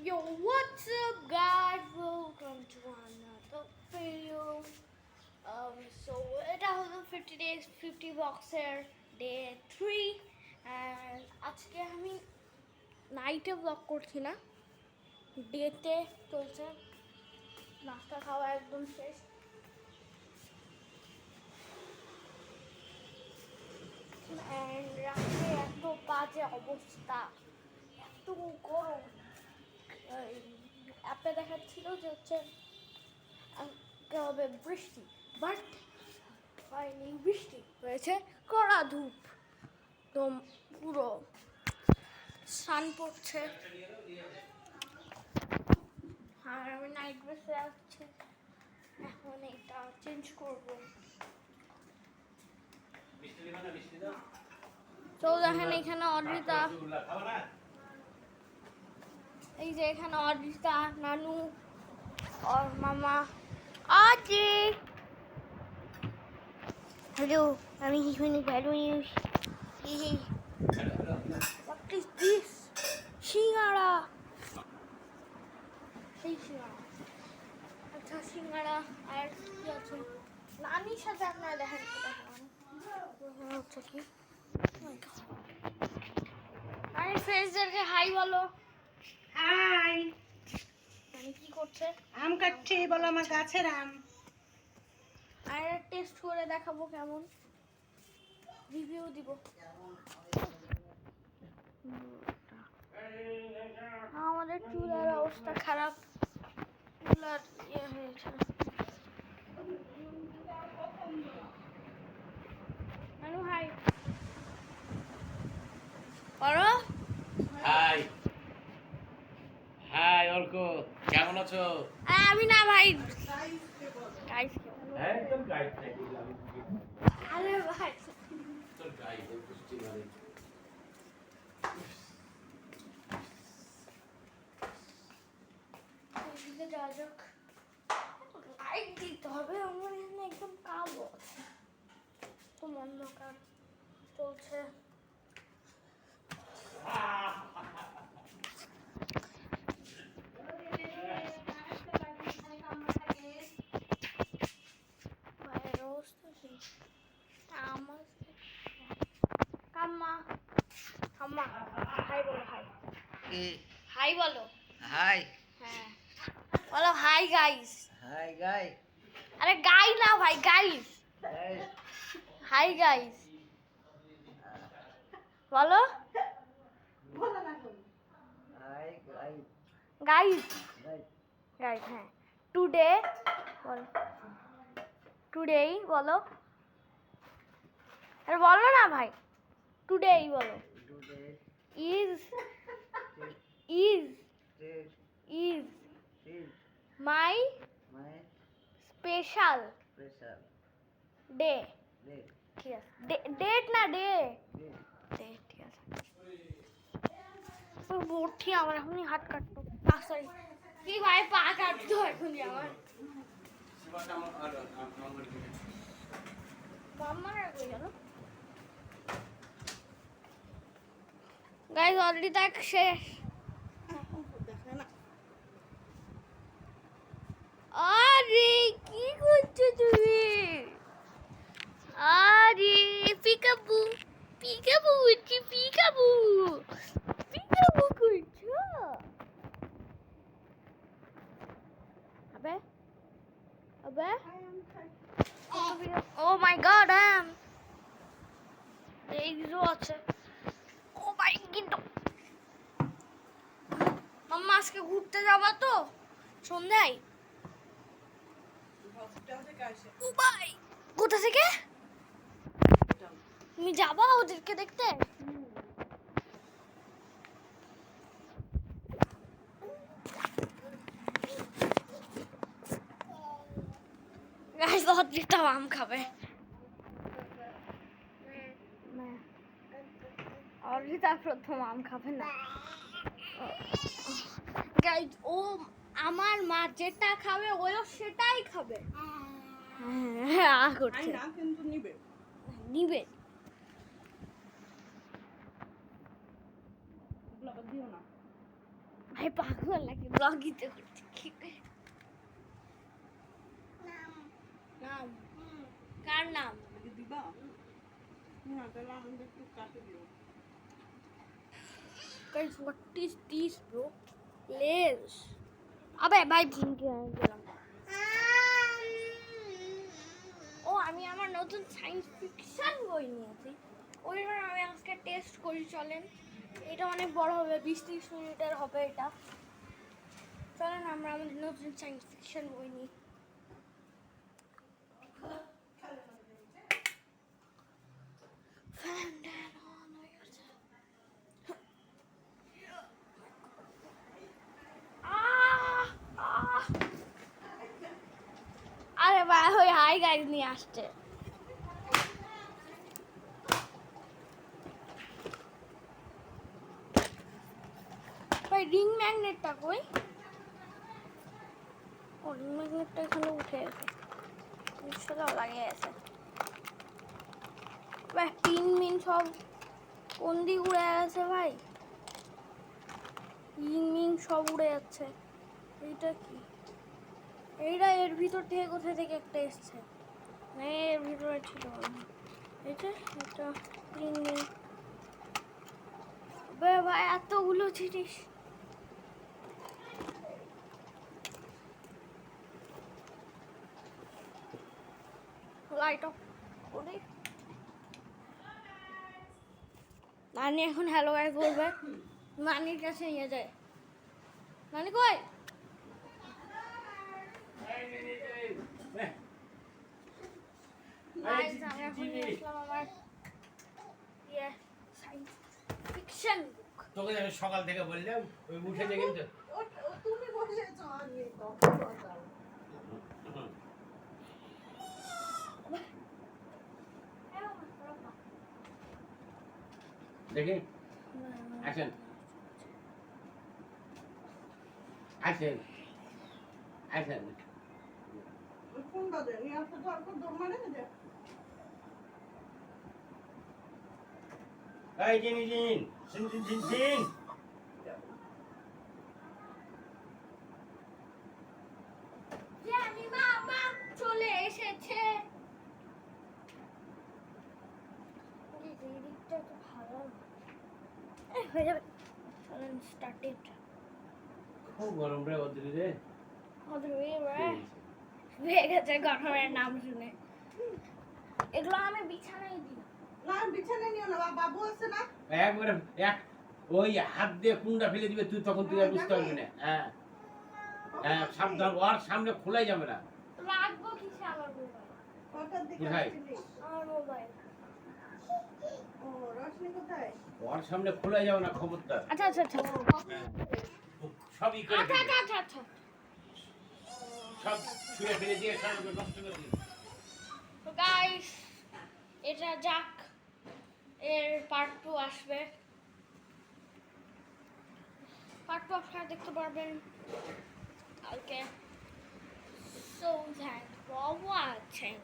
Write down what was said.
Yo, what's up, guys? Welcome to another video. So এটা হলো 50 days 50 বক্সের day 3 and আজকে আমি নাইটে ব্লগ করছি না, ডেতে চলছে। নাস্তা খাওয়া একদম শেষ। and রাতে এত বাজে অবস্থা, এত গরম। অ্যাপে দেখাচ্ছিল যে হচ্ছে হবে বৃষ্টি, বাট হয়নি। বৃষ্টি হয়েছে, কড়া ধূপ, একদম পুরো সান পড়ছে। আর আমি নাইট ড্রেসে আসছি, এখন এটা চেঞ্জ করবো। তো দেখেন এখানে অদ্রিতা, এই যে এখানে অদ্রিতা, নানু আর মামা। আজে হ্যালো, আমি এখানে ভালো নিউজ। What is this? সিঙ্গাড়া, সেই সিঙ্গাড়া। আচ্ছা সিঙ্গাড়া আর কি আছে? নানির সাথে আপনারা দেখেন হচ্ছে কি। আরে ফ্রেন্ডসদেরকে হাই বলো। হাই, নানি কি করছে? আম কাটছি, বলো আমার গাছের আম। আর টেস্ট করে দেখাবো কেমন, রিভিউ দিব। আমাদের চুলার অবস্থা খারাপ, চুলার ইয়ে হয়েছে। নানু হাই করো। হাই হাই অর্ক, কেমন আছো? আমি না ভাই, গাইস একদম গাইড নাই দিলাম। আরে ভাই তোর গাইড বুঝতে পারি। এদিকে যাওয়া যাক। লাইট দিতে হবে, আমার এখানে একদম কালো তো অন্ধকার চলছে। ভাইয়ের অবস্থা কি? আমার কাম্মা কাম্মা হাই বলো, হাই হাই বলো। হাই হ্যাঁ বলো হাই গাইস। হাই গাই আরে গাই না ভাই, গাইস। হাই গাইস বলো। হাই গাই গাইস গাই গাইস হ্যাঁ। টুডে বলো, টুডেই বলো। আরে বলো না ভাই, টুডেই বলো। Today is is is is is my my special special day. Day ঠিক আছে, ডেট না ডে, ডে ডে ঠিক আছে। বটি আমার এখনই হাত কাটতো, সরি কি ভাই, পা কাটতো এখনই আমার। মাম্মার আর কই গেল? গাইস অলরেডি তাক শেষ। আরে কি করছো তুমি? আরে পিকাবু পিকাবু উঠছি, পিকাবু পিকাবু করছো? আবে আবে ও মাই গড, এই কিছু আছে। ও মাই কিন্তু মাম্মা আজকে ঘুরতে যাবা তো সন্ধ্যায়? ও ভাই কোথা থেকে তুমি যাবা ওদেরকে দেখতে? গাইস অদ্রিতা আম খাবে। অদ্রিতা প্রথম আম খাবে না। গাইস ও আমার মা যেটা খাবে ওও সেটাই খাবে। হ্যাঁ করছে, নিবে। ভাই পাগল লাগে ব্লগিতে করতে কি নাম কার নাম দিবা না তাহলে আমাদের একটু কাটে দিও Guys, what is this, bro? Layers. আবে ভাই পিঙ্কি আমি গেলাম ও আমি আমার নতুন সায়েন্স ফিকশন বই নিয়েছি ওইটা আমি আজকে টেস্ট করি চলেন এটা অনেক বড় হবে 20-30 মিনিটের হবে এটা চলেন আমরা আমাদের নতুন সায়েন্স ফিকশন বই নিই আরে ভাই ওই হাই গাইজ নিয়ে আসছে ভাই রিং ম্যাগনেটটা কই ও রিং ম্যাগনেটটা এখানে উঠে গেছে নিশ্চয়ই লাগিয়ে গেছে ভাই পিন মিন সব কোন দিক উড়ে গেছে ভাই রিং মিং সব উড়ে যাচ্ছে এইটা কি এইটা এর ভিতর থেকে কোথা থেকে একটা এসছে না এর ভিতরে ছিল এটা এটা রিং মিং ভাই এতগুলো জিনিস লাইট অফ করে নানি এখন হ্যালো গাইস বলবে নানির কাছে নিয়ে যায় নানি কই গাইস আমি এখন নিয়ে আসলাম আমার সায়েন্স ফিকশন বুক তোকে আমি সকাল থেকে বললাম ওই উঠেছে কিন্তু তুমি বসেছো আমি তো দেখি আসেন আসেন আসেন কোন বাজে নিয়ে আসতে তো আর কোন দম মানে না এই জিন জিন জিন জিন জিন জানি মামা চলে এসেছে এই দিকটা তো ভালো হয়ে যাবে চলেন স্টার্টেড খুব গরম রে ওদের রে ওদের হয়ে গেছে গরমের নাম শুনে এগুলো আমি বিছানায় দিই না বিছানায় নিও না বাবু আছে না একবারে এক ওই হাত দিয়ে কুন্ডা ফেলে দিবে তুই তখন তুই আর বুঝতে পারবি না হ্যাঁ হ্যাঁ সাবধান ওর সামনে খোলাই যাবে না রাখবো কিসে আমার মোবাইল ওটার দিকে কোথায়? আসছিলি। আমার মোবাইল ও রশনি কোথায় ওর সামনে খোলাই যাবে না খবরদার আচ্ছা আচ্ছা আচ্ছা হ্যাঁ। সবই করে আচ্ছা দিবি। আচ্ছা আচ্ছা সব ছুঁড়ে ফেলে দিয়ে সব নষ্ট করে দিবি। তো গাইস এটা যাক এর পার্ট 2 আসবে পার্ট 2 আপনারা দেখতে পারবেন কালকে সো থ্যাংকস ফর ওয়াচিং